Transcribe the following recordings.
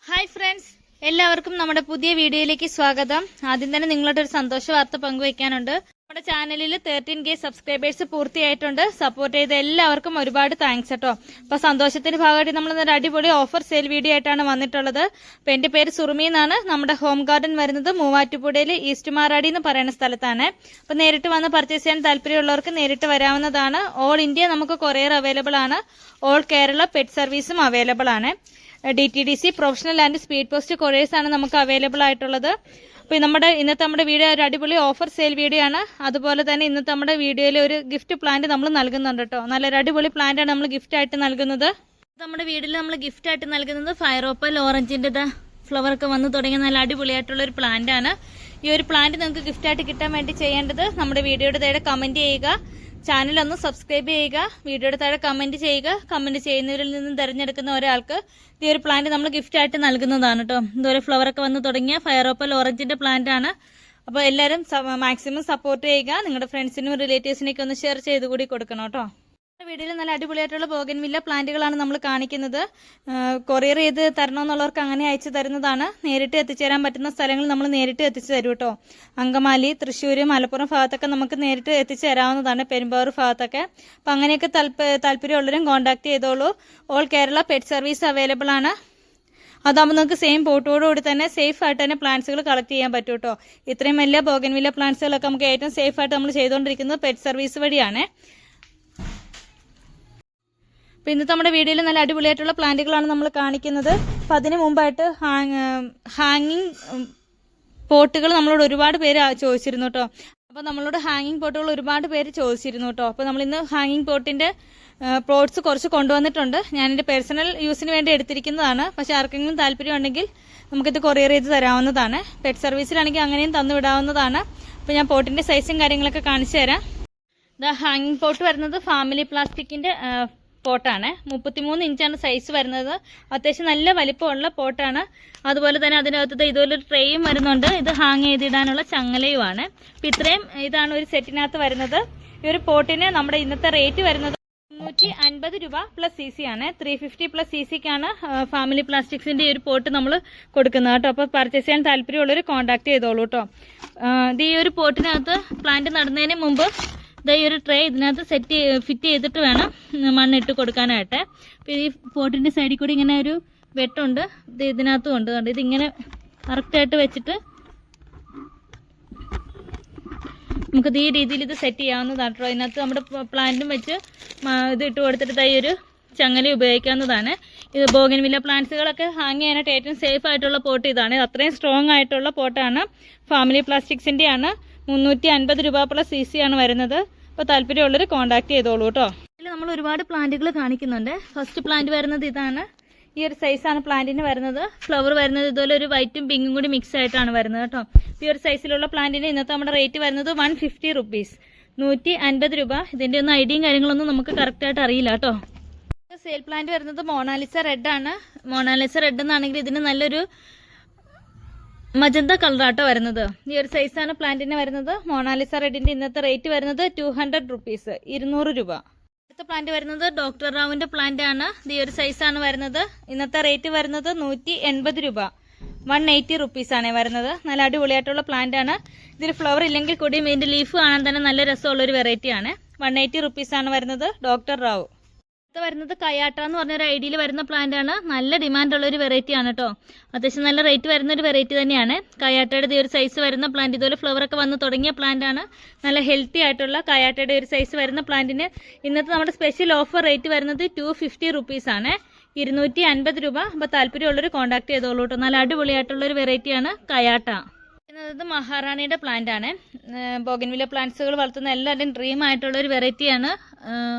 Hi friends, എല്ലാവർക്കും നമ്മുടെ പുതിയ വീഡിയോയിലേക്ക് സ്വാഗതം. ആദ്യം തന്നെ നിങ്ങളുടെ ഒരു സന്തോഷ വാർത്ത പങ്കുവയ്ക്കാനുണ്ട്. നമ്മുടെ ചാനലിൽ 13K സബ്സ്ക്രൈബേഴ്സ് പൂർത്തിയായിട്ടുണ്ട്. സപ്പോർട്ട് ചെയ്ത എല്ലാവർക്കും ഒരുപാട് താങ്ക്സ് കേട്ടോ. അപ്പൊ സന്തോഷത്തിന്റെ ഭാഗമായിട്ട് നമ്മൾ ഒരു അടിപൊളി ഓഫർ സെയിൽ വീഡിയോ ആയിട്ടാണ് വന്നിട്ടുള്ളത്. അപ്പൊ എന്റെ പേര് സുറുമി എന്നാണ്. നമ്മുടെ ഹോം ഗാർഡൻ വരുന്നത് മൂവാറ്റുപുഴയിൽ ഈസ്റ്റ് മാറാടി എന്ന് പറയുന്ന സ്ഥലത്താണ്. അപ്പൊ നേരിട്ട് വന്ന് പർച്ചേസ് ചെയ്യാൻ താല്പര്യമുള്ളവർക്ക് നേരിട്ട് വരാവുന്നതാണ്. ഓൾ ഇന്ത്യ നമുക്ക് കൊറിയർ അവൈലബിൾ ആണ്. ഓൾ കേരള പെറ്റ് സർവീസും അവൈലബിൾ ആണ്. DTDC professional and speed post couriers ആണ് നമുക്ക് അവൈലബിൾ ആയിട്ടുള്ളത്. അപ്പോൾ ഇന്നത്തെ നമ്മുടെ വീഡിയോ ഒരു അടിപൊളി ഓഫർ സെയിൽ വീഡിയോ ആണ്. അതുപോലെ തന്നെ ഇന്നത്തെ നമ്മുടെ വീഡിയോയിൽ ഒരു ഗിഫ്റ്റ് പ്ലാന്റ് നമ്മൾ നൽകുന്നുണ്ട് കേട്ടോ. നല്ലൊരു അടിപൊളി പ്ലാന്റ് ആണ് നമ്മൾ ഗിഫ്റ്റ് ആയിട്ട് നൽകുന്നത്. നമ്മുടെ വീഡിയോയിൽ നമ്മൾ ഗിഫ്റ്റ് ആയിട്ട് നൽകുന്നത് ഫയർ ഓപ്പൽ ഓറഞ്ചിന്റെ ഫ്ലവർ ഒക്കെ വന്ന് തുടങ്ങിയ നല്ല അടിപൊളിയായിട്ടുള്ള ഒരു പ്ലാന്റ് ആണ്. ഈ ഒരു പ്ലാന്റ് നിങ്ങൾക്ക് ഗിഫ്റ്റ് ആയിട്ട് കിട്ടാൻ വേണ്ടി ചെയ്യേണ്ടത് നമ്മുടെ വീഡിയോയുടെ താഴെ കമന്റ് ചെയ്യുക, ചാനൽ ഒന്ന് സബ്സ്ക്രൈബ് ചെയ്യുക, വീഡിയോയുടെ താഴെ കമന്റ് ചെയ്യുക. കമന്റ് ചെയ്യുന്നവരിൽ നിന്നും തിരഞ്ഞെടുക്കുന്ന ഒരാൾക്ക് ഈ ഒരു പ്ലാന്റ് നമ്മൾ ഗിഫ്റ്റ് ആയിട്ട് നൽകുന്നതാണ് കേട്ടോ. ഇതുപോലെ ഫ്ലവർ ഒക്കെ വന്ന് തുടങ്ങിയ ഫയർ ഓപ്പൽ ഓറഞ്ചിന്റെ പ്ലാന്റ് ആണ്. അപ്പോൾ എല്ലാവരും മാക്സിമം സപ്പോർട്ട് ചെയ്യുക. നിങ്ങളുടെ ഫ്രണ്ട്സിനും റിലേറ്റീവ്സിനൊക്കെ ഒന്ന് ഷെയർ ചെയ്ത് കൂടി കൊടുക്കണം കേട്ടോ. വീഡിയോയിൽ നല്ല അടിപൊളിയായിട്ടുള്ള ബോഗൻവില്ല പ്ലാന്റുകളാണ് നമ്മൾ കാണിക്കുന്നത്. കൊറിയർ ചെയ്ത് തരണമെന്നുള്ളവർക്ക് അങ്ങനെ അയച്ചു തരുന്നതാണ്. നേരിട്ട് എത്തിച്ചേരാൻ പറ്റുന്ന സ്ഥലങ്ങൾ നമ്മൾ നേരിട്ട് എത്തിച്ചു തരും കേട്ടോ. അങ്കമാലി, തൃശ്ശൂർ, മലപ്പുറം ഭാഗത്തൊക്കെ നമുക്ക് നേരിട്ട് എത്തിച്ചു തരാവുന്നതാണ്, പെരുമ്പാവൂർ ഭാഗത്തൊക്കെ. അപ്പം അങ്ങനെയൊക്കെ താല്പര്യമുള്ളവരും കോൺടാക്ട് ചെയ്തോളൂ. All Kerala pet service available ആണ്. അതാകുമ്പോൾ നിങ്ങൾക്ക് സെയിം പോട്ടോടുകൂടി തന്നെ സേഫ് ആയിട്ട് തന്നെ പ്ലാന്റ്സുകൾ കളക്ട് ചെയ്യാൻ പറ്റും കേട്ടോ. ഇത്രയും വലിയ ബോഗൻവില്ല പ്ലാന്റ്സുകളൊക്കെ നമുക്ക് ഏറ്റവും സേഫ് ആയിട്ട് നമ്മൾ ചെയ്തുകൊണ്ടിരിക്കുന്നത് പെറ്റ് സർവീസ് വഴിയാണ്. അപ്പോൾ ഇന്നത്തെ നമ്മുടെ വീഡിയോയിൽ നല്ല അടിപൊളിയായിട്ടുള്ള പ്ലാന്റുകളാണ് നമ്മൾ കാണിക്കുന്നത്. അപ്പം അതിന് മുമ്പായിട്ട് ഹാങ്ങിങ് പോട്ടുകൾ നമ്മളോട് ഒരുപാട് പേര് ചോദിച്ചിരുന്നു കേട്ടോ. അപ്പോൾ നമ്മളോട് ഹാങ്ങിങ് പോട്ടുകൾ ഒരുപാട് പേര് ചോദിച്ചിരുന്നു കേട്ടോ. അപ്പോൾ നമ്മളിന്ന് ഹാങ്ങിങ് പോട്ടിൻ്റെ പ്ലോട്ട്സ് കുറച്ച് കൊണ്ടുവന്നിട്ടുണ്ട്. ഞാൻ എൻ്റെ പേഴ്സണൽ യൂസിന് വേണ്ടി എടുത്തിരിക്കുന്നതാണ്. പക്ഷേ ആർക്കെങ്കിലും താല്പര്യം ഉണ്ടെങ്കിൽ നമുക്കിത് കൊറിയർ ചെയ്ത് തരാവുന്നതാണ്. പെറ്റ് സർവീസിലാണെങ്കിൽ അങ്ങനെയും തന്നു വിടാവുന്നതാണ്. അപ്പോൾ ഞാൻ പോട്ടിൻ്റെ സൈസും കാര്യങ്ങളൊക്കെ കാണിച്ചു തരാം. ഹാങ്ങിങ് പോട്ട് വരുന്നത് ഫാമിലി പ്ലാസ്റ്റിക്കിൻ്റെ പോട്ടാണ്. 33 ഇഞ്ചാണ് സൈസ് വരുന്നത്. അത്യാവശ്യം നല്ല വലിപ്പമുള്ള പോട്ടാണ്. അതുപോലെ തന്നെ അതിനകത്ത് ഇതുപോലൊരു ട്രേയും വരുന്നുണ്ട്. ഇത് ഹാങ് ചെയ്തിടാനുള്ള ചങ്ങലയുമാണ്. അപ്പം ഇത്രയും ഇതാണ് ഒരു സെറ്റിനകത്ത് വരുന്നത്. ഈ ഒരു പോട്ടിന് നമ്മുടെ ഇന്നത്തെ റേറ്റ് വരുന്നത് 350 രൂപ പ്ലസ് CC ആണ്. 350 പ്ലസ് CCക്കാണ് ഫാമിലി പ്ലാസ്റ്റിക്സിന്റെ ഈ ഒരു പോട്ട് നമ്മൾ കൊടുക്കുന്നത് കേട്ടോ. അപ്പോൾ പർച്ചേസ് ചെയ്യാൻ താല്പര്യമുള്ളവർ കോൺടാക്ട് ചെയ്തോളൂ കേട്ടോ. ഇത് ഈ ഒരു പോട്ടിനകത്ത് പ്ലാന്റ് നടുന്നതിന് മുമ്പ് ഈ ഒരു ട്രേ ഇതിനകത്ത് ഫിറ്റ് ചെയ്തിട്ട് വേണം മണ്ണിട്ട് കൊടുക്കാനായിട്ട്. അപ്പോൾ ഈ പോട്ടിൻ്റെ സൈഡിൽ കൂടി ഇങ്ങനെ ഒരു വെട്ടുണ്ട്. ഇത് ഇതിനകത്തും ഉണ്ട്. ഇതിങ്ങനെ കറക്റ്റായിട്ട് വെച്ചിട്ട് നമുക്കിത് ഈ രീതിയിൽ ഇത് സെറ്റ് ചെയ്യാവുന്നതാണ് കേട്ടോ. ഇതിനകത്ത് നമ്മുടെ പ്ലാന്റും വെച്ച് ഇത് ഇട്ട് കൊടുത്തിട്ട് ഈ ഒരു ചങ്ങല ഉപയോഗിക്കാവുന്നതാണ്. ഇത് ബോഗൻവില്ല പ്ലാന്റ്സുകളൊക്കെ ഹാങ് ചെയ്യാനായിട്ട് ഏറ്റവും സേഫ് ആയിട്ടുള്ള പോട്ട് ഇതാണ്. അത്രയും സ്ട്രോങ് ആയിട്ടുള്ള പോട്ടാണ്. ഫാമിലി പ്ലാസ്റ്റിക്സിൻ്റെയാണ്. 350 രൂപ പ്ലസ് CC ആണ് വരുന്നത്. അപ്പോൾ താല്പര്യമുള്ളവർ കോൺടാക്ട് ചെയ്തോളൂ കേട്ടോ. ഇതിൽ നമ്മൾ ഒരുപാട് പ്ലാന്റുകൾ കാണിക്കുന്നുണ്ട്. ഫസ്റ്റ് പ്ലാന്റ് വരുന്നത് ഇതാണ്. ഈ ഒരു സൈസാണ് പ്ലാന്റിന് വരുന്നത്. ഫ്ലവർ വരുന്നത് ഇതുപോലെ ഒരു വൈറ്റും പിങ്കും കൂടി മിക്സ് ആയിട്ടാണ് വരുന്നത് കേട്ടോ. ഈ ഒരു സൈസിലുള്ള പ്ലാന്റിന് ഇന്നത്തെ നമ്മുടെ റേറ്റ് വരുന്നത് 150 റുപ്പീസ്, 150 രൂപ. ഇതിൻ്റെ ഒന്നും ഐഡിയയും കാര്യങ്ങളൊന്നും നമുക്ക് കറക്റ്റായിട്ട് അറിയില്ല കേട്ടോ. സെയിൽ പ്ലാന്റ് വരുന്നത് മൊണാലിസ റെഡ് ആണ്. മൊണാലിസ റെഡ് എന്നാണെങ്കിൽ ഇതിന് നല്ലൊരു മജന്ത കളറാട്ടോ വരുന്നത്. ഈ ഒരു സൈസാണ് പ്ലാന്റിന് വരുന്നത്. മൊണാലിസ റെഡിന്റെ ഇന്നത്തെ റേറ്റ് വരുന്നത് 200 റുപ്പീസ്, 200 രൂപ. അടുത്ത പ്ലാന്റ് വരുന്നത് ഡോക്ടർ റാവുവിന്റെ പ്ലാന്റ് ആണ്. ഈ ഒരു സൈസാണ് വരുന്നത്. ഇന്നത്തെ റേറ്റ് വരുന്നത് 180 രൂപ, 180 റുപ്പീസ് ആണ് വരുന്നത്. നല്ല അടിപൊളിയായിട്ടുള്ള പ്ലാന്റ് ആണ്. ഇതിൽ ഫ്ലവർ ഇല്ലെങ്കിൽ കൂടിയും ഇതിന്റെ ലീഫ് കാണാൻ തന്നെ നല്ല രസമുള്ള ഒരു വെറൈറ്റി ആണ്. 180 റുപ്പീസ് ആണ് വരുന്നത് ഡോക്ടർ റാവു. അടുത്ത വരുന്നത് കയാട്ട എന്ന് പറഞ്ഞൊരു ഐഡിയയിൽ വരുന്ന പ്ലാന്റ് ആണ്. നല്ല ഡിമാൻഡ് ഉള്ള ഒരു വെറൈറ്റി ആണ് കേട്ടോ. അത്യാവശ്യം നല്ല റേറ്റ് വരുന്ന ഒരു വെറൈറ്റി തന്നെയാണ്. കയാട്ടയുടെ ഒരു സൈസ് വരുന്ന പ്ലാന്റ് ഇതുപോലെ ഫ്ലവർ ഒക്കെ വന്ന് തുടങ്ങിയ പ്ലാന്റ് ആണ്. നല്ല ഹെൽത്തി ആയിട്ടുള്ള കയാട്ടയുടെ ഒരു സൈസ് വരുന്ന പ്ലാന്റിന് ഇന്നത്തെ നമ്മുടെ സ്പെഷ്യൽ ഓഫർ റേറ്റ് വരുന്നത് 250 റുപ്പീസ് ആണ്, 250 രൂപ. അപ്പോൾ താല്പര്യമുള്ളവർ കോൺടാക്ട് ചെയ്തോളൂ കേട്ടോ. നല്ല അടിപൊളിയായിട്ടുള്ള ഒരു വെറൈറ്റിയാണ് കയാട്ട. ഇത് മഹാറാണിയുടെ പ്ലാന്റ് ആണ്. ബോഗൻവില്ല പ്ലാന്റ്സുകൾ വളർത്തുന്ന എല്ലാവരുടെയും ഡ്രീം ആയിട്ടുള്ള ഒരു വെറൈറ്റിയാണ്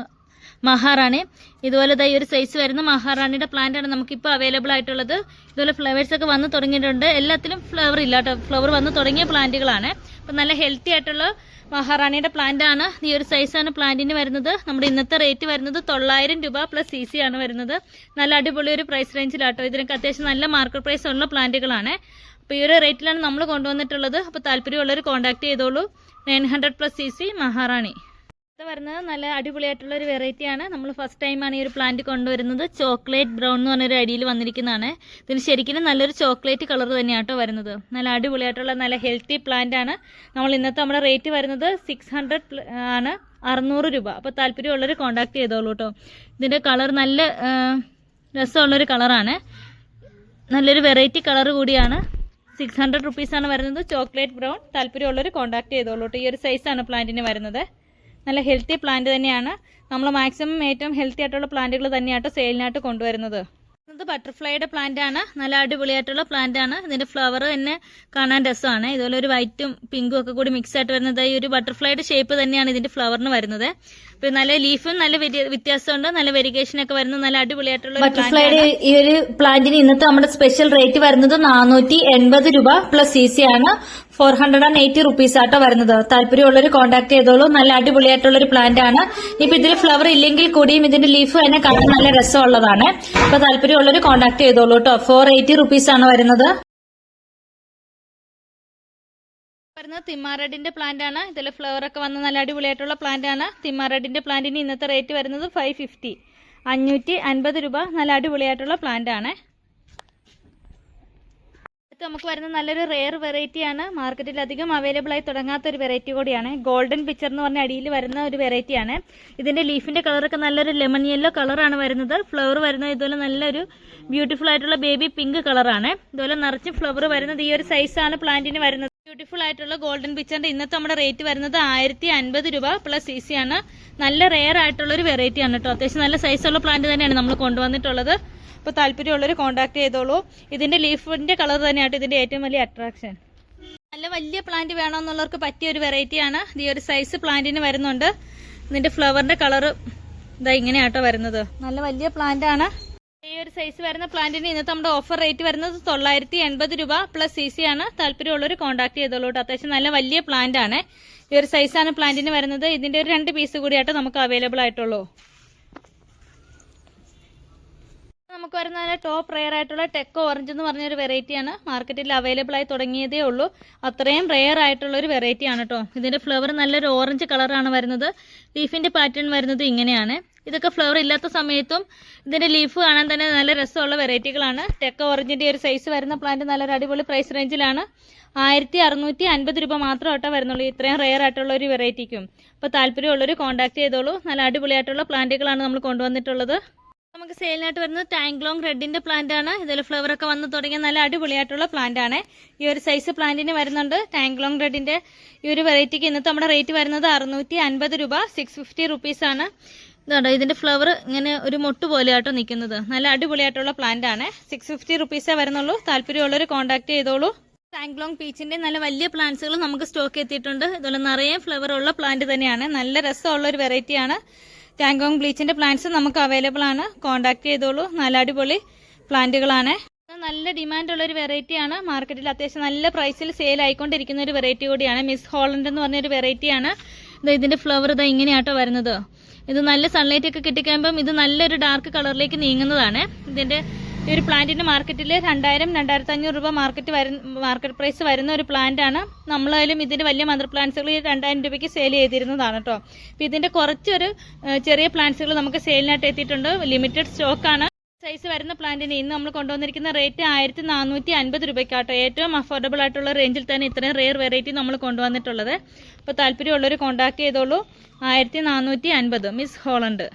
മഹാറാണി. ഇതുപോലെ ഈ ഒരു സൈസ് വരുന്ന മഹാറാണിയുടെ പ്ലാന്റ് ആണ് നമുക്കിപ്പോൾ അവൈലബിൾ ആയിട്ടുള്ളത്. ഇതുപോലെ ഫ്ലവേഴ്സ് ഒക്കെ വന്ന് തുടങ്ങിയിട്ടുണ്ട്. എല്ലാത്തിലും ഫ്ലവർ ഇല്ല കേട്ടോ. ഫ്ലവർ വന്ന് തുടങ്ങിയ പ്ലാന്റുകളാണ്. അപ്പം നല്ല ഹെൽത്തി ആയിട്ടുള്ള മഹാറാണിയുടെ പ്ലാന്റ് ആണ്. ഈ ഒരു സൈസാണ് പ്ലാന്റിന് വരുന്നത്. നമ്മുടെ ഇന്നത്തെ റേറ്റ് വരുന്നത് 900 രൂപ പ്ലസ് CC ആണ് വരുന്നത്. നല്ല അടിപൊളി ഒരു പ്രൈസ് റേഞ്ചിലാട്ടോ. ഇതിനൊക്കെ അത്യാവശ്യം നല്ല മാർക്കറ്റ് പ്രൈസ് ഉള്ള പ്ലാന്റുകളാണ്. അപ്പോൾ ഈ ഒരു റേറ്റിലാണ് നമ്മൾ കൊണ്ടുവന്നിട്ടുള്ളത്. അപ്പോൾ താല്പര്യമുള്ളവർ കോൺടാക്ട് ചെയ്തോളൂ. 900 പ്ലസ് CC മഹാറാണി. വരുന്നത് നല്ല അടിപൊളിയായിട്ടുള്ള ഒരു വെറൈറ്റിയാണ്. നമ്മൾ ഫസ്റ്റ് ടൈമാണ് ഈ ഒരു പ്ലാന്റ് കൊണ്ടുവരുന്നത്. ചോക്ലേറ്റ് ബ്രൗൺ എന്ന് പറഞ്ഞൊരു അടിയിൽ വന്നിരിക്കുന്നതാണ്. ഇതിന് ശരിക്കും നല്ലൊരു ചോക്ലേറ്റ് കളർ തന്നെയാണ് കേട്ടോ വരുന്നത്. നല്ല അടിപൊളിയായിട്ടുള്ള നല്ല ഹെൽത്തി പ്ലാന്റ് ആണ്. നമ്മൾ ഇന്നത്തെ നമ്മുടെ റേറ്റ് വരുന്നത് 600 ആണ്, 600 രൂപ. അപ്പോൾ താല്പര്യമുള്ളവർ കോൺടാക്ട് ചെയ്തോളൂ കേട്ടോ. ഇതിൻ്റെ കളർ നല്ല രസമുള്ളൊരു കളറാണ്, നല്ലൊരു വെറൈറ്റി കളർ കൂടിയാണ്. 600 റുപ്പീസാണ് വരുന്നത്. Chocolate brown. താല്പര്യമുള്ളവർ കോൺടാക്ട് ചെയ്തോളൂ കേട്ടോ. ഈ ഒരു സൈസാണ് പ്ലാന്റിന് വരുന്നത്. നല്ല ഹെൽത്തി പ്ലാന്റ് തന്നെയാണ്. നമ്മൾ മാക്സിമം ഏറ്റവും ഹെൽത്തി ആയിട്ടുള്ള പ്ലാന്റുകൾ തന്നെയാട്ടോ സെയിലിനായിട്ട് കൊണ്ടുവരുന്നത്. ഇത് ബട്ടർഫ്ലൈയുടെ പ്ലാന്റ് ആണ്. നല്ല അടിപൊളിയായിട്ടുള്ള പ്ലാന്റ് ആണ്. ഇതിന്റെ ഫ്ലവർ തന്നെ കാണാൻ രസമാണ്. ഇതുപോലെ ഒരു വൈറ്റും പിങ്കും ഒക്കെ കൂടി മിക്സ് ആയിട്ട് വരുന്നത് ഈ ഒരു ബട്ടർഫ്ലൈയുടെ ഷേപ്പ് തന്നെയാണ് ഇതിന്റെ ഫ്ലവറിന് വരുന്നത്. അപ്പോൾ നല്ല ലീഫും നല്ല വ്യത്യാസമുണ്ട്. നല്ല വെരിഗേഷൻ ഒക്കെ വരുന്ന നല്ല അടിപൊളിയായിട്ടുള്ള ബട്ടർഫ്ലൈയുടെ ഈ ഒരു പ്ലാന്റിന് ഇന്നത്തെ നമ്മുടെ സ്പെഷ്യൽ റേറ്റ് വരുന്നത് 480 രൂപ പ്ലസ് CC ആണ്. 480 റുപ്പീസ് ആട്ടോ വരുന്നത്. താല്പര്യമുള്ളവർ കോൺടാക്ട് ചെയ്തോളൂ. നല്ല അടിപൊളിയായിട്ടുള്ളൊരു പ്ലാന്റ് ആണ്. ഇപ്പൊ ഇതിൽ ഫ്ലവർ ഇല്ലെങ്കിൽ കൂടിയും ഇതിന്റെ ലീഫ് തന്നെ കാണാൻ നല്ല രസമുള്ളതാണ്. അപ്പൊ താല്പര്യമുള്ളവർ കോൺടാക്ട് ചെയ്തോളൂ കേട്ടോ. 480 റുപ്പീസ് ആണ് വരുന്നത്. തിമ്മാറെഡിന്റെ പ്ലാന്റ് ആണ്. ഇതിൽ ഫ്ലവർ ഒക്കെ വന്ന നല്ല അടിപൊളിയായിട്ടുള്ള പ്ലാന്റ് ആണ്. തിമ്മാറെഡിന്റെ പ്ലാന്റിന് ഇന്നത്തെ റേറ്റ് വരുന്നത് 550, 550 രൂപ. നല്ല അടിപൊളിയായിട്ടുള്ള പ്ലാന്റ് ആണ്. നമുക്ക് വരുന്ന നല്ലൊരു റെയർ വെറൈറ്റി ആണ്. മാർക്കറ്റിൽ അധികം അവൈലബിൾ ആയി തുടങ്ങാത്ത ഒരു വെറൈറ്റി കൂടിയാണ്. ഗോൾഡൻ പിക്ചർ എന്ന് പറഞ്ഞ അടിയിൽ വരുന്ന ഒരു വെറൈറ്റി ആണ്. ഇതിന്റെ ലീഫിന്റെ കളറൊക്കെ നല്ലൊരു ലെമൺ യെല്ലോ കളറാണ് വരുന്നത്. ഫ്ലവർ വരുന്നത് ഇതുപോലെ നല്ലൊരു ബ്യൂട്ടിഫുൾ ആയിട്ടുള്ള ബേബി പിങ്ക് കളറാണ്. ഇതുപോലെ നിറച്ച് ഫ്ലവർ വരുന്നത് ഈ ഒരു സൈസാണ് പ്ലാന്റിന് വരുന്നത്. ബ്യൂട്ടിഫുൾ ആയിട്ടുള്ള ഗോൾഡൻ പിക്ചറിന്റെ ഇന്നത്തെ നമ്മുടെ റേറ്റ് വരുന്നത് 1050 രൂപ പ്ലസ് CC ആണ്. നല്ല റെയർ ആയിട്ടുള്ള ഒരു വെറൈറ്റി ആണ് കേട്ടോ. അത്യാവശ്യം നല്ല സൈസുള്ള പ്ലാന്റ് തന്നെയാണ് നമ്മൾ കൊണ്ടുവന്നിട്ടുള്ളത്. അപ്പോൾ താല്പര്യമുള്ളവർ കോൺടാക്ട് ചെയ്തോളൂ. ഇതിന്റെ ലീഫിന്റെ കളർ തന്നെയാട്ടോ ഇതിന്റെ ഏറ്റവും വലിയ അട്രാക്ഷൻ. നല്ല വലിയ പ്ലാന്റ് വേണമെന്നുള്ളവർക്ക് പറ്റിയ ഒരു വെറൈറ്റിയാണ്. ഈ ഒരു സൈസ് പ്ലാന്റിന് വരുന്നുണ്ട്. ഇതിന്റെ ഫ്ലവറിന്റെ കളർ ഇതാ ഇങ്ങനെയാട്ടോ വരുന്നത്. നല്ല വലിയ പ്ലാന്റ് ആണ്. ഈ ഒരു സൈസ് വരുന്ന പ്ലാന്റിന് ഇന്നത്തെ നമ്മുടെ ഓഫർ റേറ്റ് വരുന്നത് 980 രൂപ പ്ലസ് CC ആണ്. താല്പര്യമുള്ളവർ കോൺടാക്ട് ചെയ്തോളൂ കേട്ടോ. അത്യാവശ്യം നല്ല വലിയ പ്ലാന്റ് ആണ്. ഈ ഒരു സൈസാണ് പ്ലാന്റിന് വരുന്നത്. ഇതിന്റെ ഒരു 2 പീസ് കൂടിയായിട്ട് നമുക്ക് അവൈലബിൾ ആയിട്ടുള്ളൂ. നമുക്ക് വരുന്ന ടോപ്പ് റെയർ ആയിട്ടുള്ള ടെക്കോ ഓറഞ്ച് എന്ന് പറഞ്ഞൊരു വെറൈറ്റിയാണ്. മാർക്കറ്റിൽ അവൈലബിൾ ആയി തുടങ്ങിയതേ ഉള്ളൂ. അത്രയും റെയർ ആയിട്ടുള്ള ഒരു വെറൈറ്റി ആണ് കേട്ടോ. ഇതിന്റെ ഫ്ലവർ നല്ലൊരു ഓറഞ്ച് കളറാണ് വരുന്നത്. ലീഫിന്റെ പാറ്റേൺ വരുന്നത് ഇങ്ങനെയാണ്. ഇതൊക്കെ ഫ്ലവർ ഇല്ലാത്ത സമയത്തും ഇതിന്റെ ലീഫ് കാണാൻ തന്നെ നല്ല രസമുള്ള വെറൈറ്റികളാണ്. ടെക്കോ ഓറഞ്ചിന്റെ ഒരു സൈസ് വരുന്ന പ്ലാന്റ് നല്ലൊരു അടിപൊളി പ്രൈസ് റേഞ്ചിലാണ്. 1650 രൂപ മാത്രം കേട്ടോ വരുന്നുള്ളൂ ഇത്രയും റെയർ ആയിട്ടുള്ള ഒരു വെറൈറ്റിക്കും. അപ്പോൾ താല്പര്യമുള്ളവർ കോൺടാക്ട് ചെയ്തോളൂ. നല്ല അടിപൊളിയായിട്ടുള്ള പ്ലാന്റുകളാണ് നമ്മൾ കൊണ്ടുവന്നിട്ടുള്ളത്. നമുക്ക് സെയിലിനായിട്ട് വരുന്നത് ടാങ്ക്ലോങ് റെഡിന്റെ പ്ലാന്റ് ആണ്. ഇതിൽ ഫ്ലവർ ഒക്കെ വന്ന് തുടങ്ങിയ നല്ല അടിപൊളിയായിട്ടുള്ള പ്ലാന്റ് ആണ്. ഈ ഒരു സൈസ് പ്ലാന്റിന് വരുന്നുണ്ട്. ടാങ്ക്ലോങ് റെഡിന്റെ ഈ ഒരു വെറൈറ്റിക്ക് ഇന്നത്തെ നമ്മുടെ റേറ്റ് വരുന്നത് 650 രൂപ, 650 റുപ്പീസ് ആണ്. ഇതാണ്ടോ ഇതിന്റെ ഫ്ലവർ ഇങ്ങനെ ഒരു മൊട്ട് പോലെയാട്ടോ നിൽക്കുന്നത്. നല്ല അടിപൊളിയായിട്ടുള്ള പ്ലാന്റ് ആണ്. 650 റുപ്പീസേ വരുന്നുള്ളൂ. താല്പര്യമുള്ളവർ കോൺടാക്ട് ചെയ്തോളൂ. ടാങ്ക്ലോങ് പീച്ചിന്റെ നല്ല വലിയ പ്ലാന്റ്സുകൾ നമുക്ക് സ്റ്റോക്ക് എത്തിയിട്ടുണ്ട്. ഇതുപോലെ നിറയെ ഫ്ലവർ ഉള്ള പ്ലാന്റ് തന്നെയാണ്. നല്ല രസമുള്ള ഒരു വെറൈറ്റിയാണ്. ടാങ്ക്ലോങ് ബ്ലീച്ചിന്റെ പ്ലാന്റ്സ് നമുക്ക് അവൈലബിൾ ആണ്. കോൺടാക്ട് ചെയ്തോളൂ. നല്ല അടിപൊളി പ്ലാന്റുകളാണ്. നല്ല ഡിമാൻഡ് ഉള്ള ഒരു വെറൈറ്റിയാണ്. മാർക്കറ്റിൽ അത്യാവശ്യം നല്ല പ്രൈസിൽ സെയിൽ ആയിക്കൊണ്ടിരിക്കുന്ന ഒരു വെറൈറ്റി കൂടിയാണ്. മിസ് ഹോളണ്ട് എന്ന് പറഞ്ഞൊരു വെറൈറ്റിയാണ്. ഇതിന്റെ ഫ്ലവർ ഇതാ ഇങ്ങനെയാട്ടോ വരുന്നത്. ഇത് നല്ല സൺലൈറ്റ് ഒക്കെ കിട്ടിക്കഴിയുമ്പം ഇത് നല്ലൊരു ഡാർക്ക് കളറിലേക്ക് നീങ്ങുന്നതാണ്. ഇതിന്റെ ഈ ഒരു പ്ലാന്റിന് മാർക്കറ്റിൽ 2000-2500 രൂപ മാർക്കറ്റ് പ്രൈസ് വരുന്ന ഒരു പ്ലാന്റ് ആണ്. നമ്മളായാലും ഇതിന്റെ വലിയ മദർ പ്ലാന്റ്സുകൾ 2000 രൂപയ്ക്ക് സെയിൽ ചെയ്തിരുന്നതാണ് കേട്ടോ. അപ്പൊ ഇതിന്റെ കുറച്ചൊരു ചെറിയ പ്ലാന്റ്സുകൾ നമുക്ക് സെയിലിനായിട്ട് എത്തിയിട്ടുണ്ട്. ലിമിറ്റഡ് സ്റ്റോക്ക് ആണ്. സൈസ് വരുന്ന പ്ലാന്റിന് ഇന്ന് നമ്മൾ കൊണ്ടുവന്നിരിക്കുന്ന റേറ്റ് 1450 രൂപയ്ക്കാട്ടോ. ഏറ്റവും അഫോർഡബിൾ ആയിട്ടുള്ള റേഞ്ചിൽ തന്നെ ഇത്രയും റെയർ വെറൈറ്റി നമ്മൾ കൊണ്ടുവന്നിട്ടുള്ളത്. അപ്പോൾ താല്പര്യമുള്ളവർ കോൺടാക്ട് ചെയ്തോളൂ. 1450 മിസ് ഹോളണ്ട്.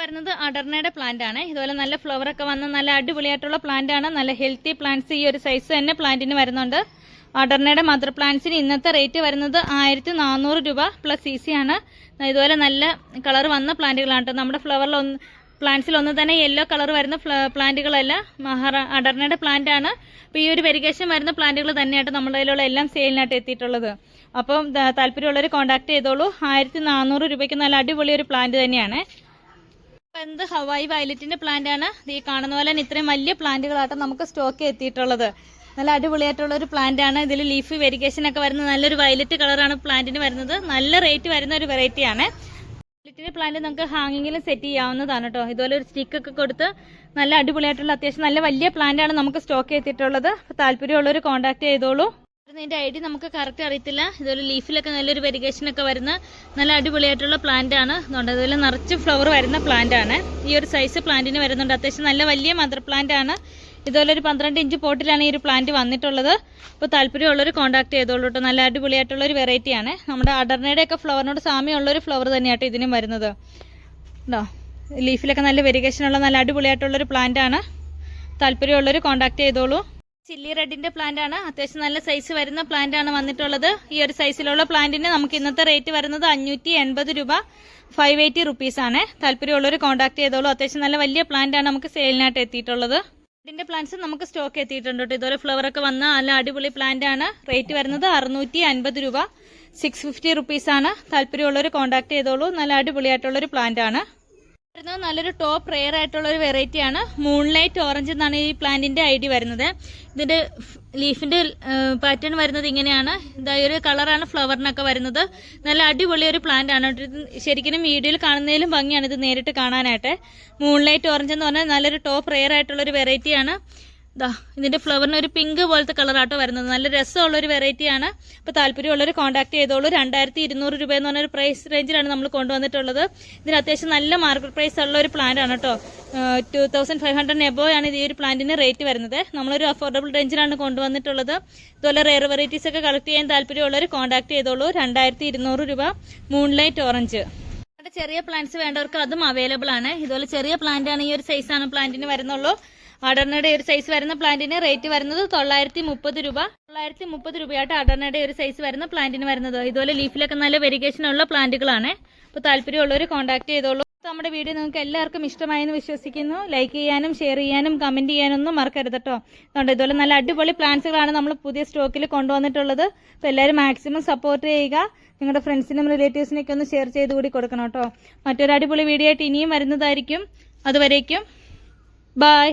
വരുന്നത് അഡർണയുടെ പ്ലാന്റ് ആണ്. ഇതുപോലെ നല്ല ഫ്ലവർ ഒക്കെ വന്ന നല്ല അടിപൊളിയായിട്ടുള്ള പ്ലാന്റ് ആണ്. നല്ല ഹെൽത്തി പ്ലാന്റ്സ് ഈ ഒരു സൈസ് തന്നെ പ്ലാന്റിന് വരുന്നുണ്ട്. അഡർണയുടെ മദർ പ്ലാന്റ്സിന് ഇന്നത്തെ റേറ്റ് വരുന്നത് 1400 രൂപ പ്ലസ് CC ആണ്. ഇതുപോലെ നല്ല കളർ വന്ന പ്ലാന്റുകളാണ്. നമ്മുടെ പ്ലാന്റ്സിൽ ഒന്ന് തന്നെ യെല്ലോ കളർ വരുന്ന പ്ലാന്റുകളല്ല, അഡർണയുടെ പ്ലാന്റ് ആണ്. അപ്പോൾ ഈ ഒരു വെരിഗേഷൻ വരുന്ന പ്ലാന്റുകൾ തന്നെയായിട്ട് നമ്മുടെ കയ്യിലുള്ള എല്ലാം സെയിലിനായിട്ട് എത്തിയിട്ടുള്ളത്. അപ്പം താല്പര്യമുള്ളവർ കോൺടാക്ട് ചെയ്തോളൂ. 1400 രൂപയ്ക്ക് നല്ല അടിപൊളി ഒരു പ്ലാന്റ് തന്നെയാണ്. എന്ത് ഹവായി വയലറ്റിന്റെ പ്ലാന്റ് ആണ്. ഈ കാണുന്ന പോലെ ഇത്രയും വലിയ പ്ലാന്റുകളായിട്ട് നമുക്ക് സ്റ്റോക്ക് എത്തിയിട്ടുള്ളത്. നല്ല അടിപൊളിയായിട്ടുള്ള ഒരു പ്ലാന്റ് ആണ്. ഇതിൽ ലീഫ് വെരിഗേഷൻ ഒക്കെ വരുന്ന നല്ലൊരു വയലറ്റ് കളറാണ് പ്ലാന്റിന് വരുന്നത്. നല്ല റേറ്റ് വരുന്ന ഒരു വെറൈറ്റി ആണ്. വയലറ്റിന്റെ പ്ലാന്റ് നമുക്ക് ഹാങ്ങിങ്ങിലും സെറ്റ് ചെയ്യാവുന്നതാണ് കേട്ടോ. ഇതുപോലെ ഒരു സ്റ്റിക്ക് ഒക്കെ കൊടുത്ത് നല്ല അടിപൊളിയായിട്ടുള്ള അത്യാവശ്യം നല്ല വലിയ പ്ലാന്റ് ആണ് നമുക്ക് സ്റ്റോക്ക് എത്തിയിട്ടുള്ളത്. താല്പര്യമുള്ളവർ കോൺടാക്ട് ചെയ്തോളൂ. ഇതിൻ്റെ ഐ ഡി നമുക്ക് കറക്റ്റ് അറിയത്തില്ല. ഇതുപോലെ ലീഫിലൊക്കെ നല്ലൊരു വെരിഗേഷനൊക്കെ വരുന്ന നല്ല അടിപൊളിയായിട്ടുള്ള പ്ലാന്റ് ആണ്. അതുകൊണ്ട് അതുപോലെ നിറച്ച് ഫ്ലവർ വരുന്ന പ്ലാന്റ് ആണ്. ഈ ഒരു സൈസ് പ്ലാന്റിന് വരുന്നുണ്ട്. അത്യാവശ്യം നല്ല വലിയ മദർ പ്ലാന്റ് ആണ്. ഇതുപോലെ ഒരു 12 ഇഞ്ച് പോട്ടിലാണ് ഈ ഒരു പ്ലാന്റ് വന്നിട്ടുള്ളത്. അപ്പോൾ താല്പര്യമുള്ളവർ കോൺടാക്ട് ചെയ്തോളൂ കേട്ടോ. നല്ല അടിപൊളിയായിട്ടുള്ള ഒരു വെറൈറ്റി ആണ്. നമ്മുടെ അടർണയുടെ ഒക്കെ ഫ്ലവറിനോട് സാമ്യമുള്ളൊരു ഫ്ലവർ തന്നെയാട്ടോ ഇതിനും വരുന്നത് കേട്ടോ. ലീഫിലൊക്കെ നല്ല വെരിഗേഷനുള്ള നല്ല അടിപൊളിയായിട്ടുള്ളൊരു പ്ലാന്റ് ആണ്. താല്പര്യമുള്ളവർ കോൺടാക്ട് ചെയ്തോളൂ. ചില്ലി റെഡിന്റെ പ്ലാന്റ് ആണ്. അത്യാവശ്യം നല്ല സൈസ് വരുന്ന പ്ലാന്റ് ആണ് വന്നിട്ടുള്ളത്. ഈ ഒരു സൈസിലുള്ള പ്ലാന്റിന് നമുക്ക് ഇന്നത്തെ റേറ്റ് വരുന്നത് 580 രൂപ, 580 റുപ്പീസ് ആണ്. താല്പര്യമുള്ളവർ കോൺടാക്ട് ചെയ്തോളൂ. അത്യാവശ്യം നല്ല വലിയ പ്ലാന്റ് ആണ് നമുക്ക് സെയിലിനായിട്ട് എത്തിയിട്ടുള്ളത്. ഇതിന്റെ പ്ലാന്റ്സ് നമുക്ക് സ്റ്റോക്ക് എത്തിയിട്ടുണ്ട് കേട്ടോ. ഇതുപോലെ ഫ്ലവർ ഒക്കെ വന്ന നല്ല അടിപൊളി പ്ലാന്റ് ആണ്. റേറ്റ് വരുന്നത് 650 രൂപ, 650 റുപ്പീസ് ആണ്. താല്പര്യമുള്ളവർ കോൺടാക്ട് ചെയ്തോളൂ. നല്ല അടിപൊളിയായിട്ടുള്ളൊരു പ്ലാന്റ് ആണ്. നല്ലൊരു ടോപ്പ് റെയർ ആയിട്ടുള്ള ഒരു വെറൈറ്റി ആണ്. മൂൺലൈറ്റ് ഓറഞ്ച് എന്നാണ് ഈ പ്ലാന്റിന്റെ ഐ ഡി വരുന്നത്. ഇതിന്റെ ലീഫിന്റെ പാറ്റേൺ വരുന്നത് ഇങ്ങനെയാണ്. ഇതൊരു കളറാണ് ഫ്ലവറിനൊക്കെ വരുന്നത്. നല്ല അടിപൊളി ഒരു പ്ലാന്റ് ആണ്. ശരിക്കും വീഡിയോയിൽ കാണുന്നതിലും ഭംഗിയാണ് ഇത് നേരിട്ട് കാണാനായിട്ട്. മൂൺലൈറ്റ് ഓറഞ്ച് എന്ന് പറഞ്ഞാൽ നല്ലൊരു ടോപ്പ് റെയർ ആയിട്ടുള്ള ഒരു വെറൈറ്റി ആണ്. ഇതിന്റെ ഫ്ലവറിന് ഒരു പിങ്ക് പോലത്തെ കളറാട്ടോ വരുന്നത്. നല്ല രസമുള്ള ഒരു വെറൈറ്റി ആണ്. അപ്പോൾ താല്പര്യമുള്ളവർ കോൺടാക്ട് ചെയ്തോളൂ. 2200 രൂപ എന്ന് പറഞ്ഞൊരു പ്രൈസ് റേഞ്ചിലാണ് നമ്മൾ കൊണ്ടുവന്നിട്ടുള്ളത്. ഇതിന് അത്യാവശ്യം നല്ല മാർക്കറ്റ് പ്രൈസ് ഉള്ള ഒരു പ്ലാന്റ് ആണ് കേട്ടോ. 2500 എബോ ആണ് ഈ ഒരു പ്ലാന്റിന് റേറ്റ് വരുന്നത്. നമ്മളൊരു അഫോർഡബിൾ റേഞ്ചിലാണ് കൊണ്ടുവന്നിട്ടുള്ളത്. ഇതുപോലെ റെയർ വെറൈറ്റീസ് ഒക്കെ കളക്ട് ചെയ്യാൻ താല്പര്യമുള്ളവർ കോൺടാക്ട് ചെയ്തോളൂ. 2200 രൂപ മൂൺലൈറ്റ് ഓറഞ്ച്. ചെറിയ പ്ലാന്റ്സ് വേണ്ടവർക്ക് അതും അവൈലബിൾ ആണ്. ഇതുപോലെ ചെറിയ പ്ലാന്റ് ആണ്. ഈ ഒരു സൈസാണ് പ്ലാന്റിന് വരുന്നുള്ളൂ. അടർണയുടെ ഒരു സൈസ് വരുന്ന പ്ലാന്റിന് റേറ്റ് വരുന്നത് 930 രൂപ. 930 രൂപയായിട്ട് അടർണയുടെ ഒരു സൈസ് വരുന്ന പ്ലാന്റിന് വരുന്നത്. ഇതുപോലെ ലീഫിലൊക്കെ നല്ല വെരിഗേഷൻ ഉള്ള പ്ലാന്റുകളാണ്. അപ്പോൾ താല്പര്യമുള്ളവർ കോൺടാക്ട് ചെയ്തോളൂ. നമ്മുടെ വീഡിയോ നിങ്ങൾക്ക് എല്ലാവർക്കും ഇഷ്ടമായെന്ന് വിശ്വസിക്കുന്നു. ലൈക്ക് ചെയ്യാനും ഷെയർ ചെയ്യാനും കമന്റ് ചെയ്യാനൊന്നും മറക്കരുത് കേട്ടോ. അതുകൊണ്ട് ഇതുപോലെ നല്ല അടിപൊളി പ്ലാന്റ്സുകളാണ് നമ്മൾ പുതിയ സ്റ്റോക്കിൽ കൊണ്ടുവന്നിട്ടുള്ളത്. അപ്പോൾ എല്ലാവരും മാക്സിമം സപ്പോർട്ട് ചെയ്യുക. നിങ്ങളുടെ ഫ്രണ്ട്സിനും റിലേറ്റീവ്സിനൊക്കെ ഒന്ന് ഷെയർ ചെയ്ത് കൂടി കൊടുക്കണം കേട്ടോ. മറ്റൊരു അടിപൊളി വീഡിയോ ആയിട്ട് ഇനിയും വരുന്നതായിരിക്കും. അതുവരേക്കും ബൈ.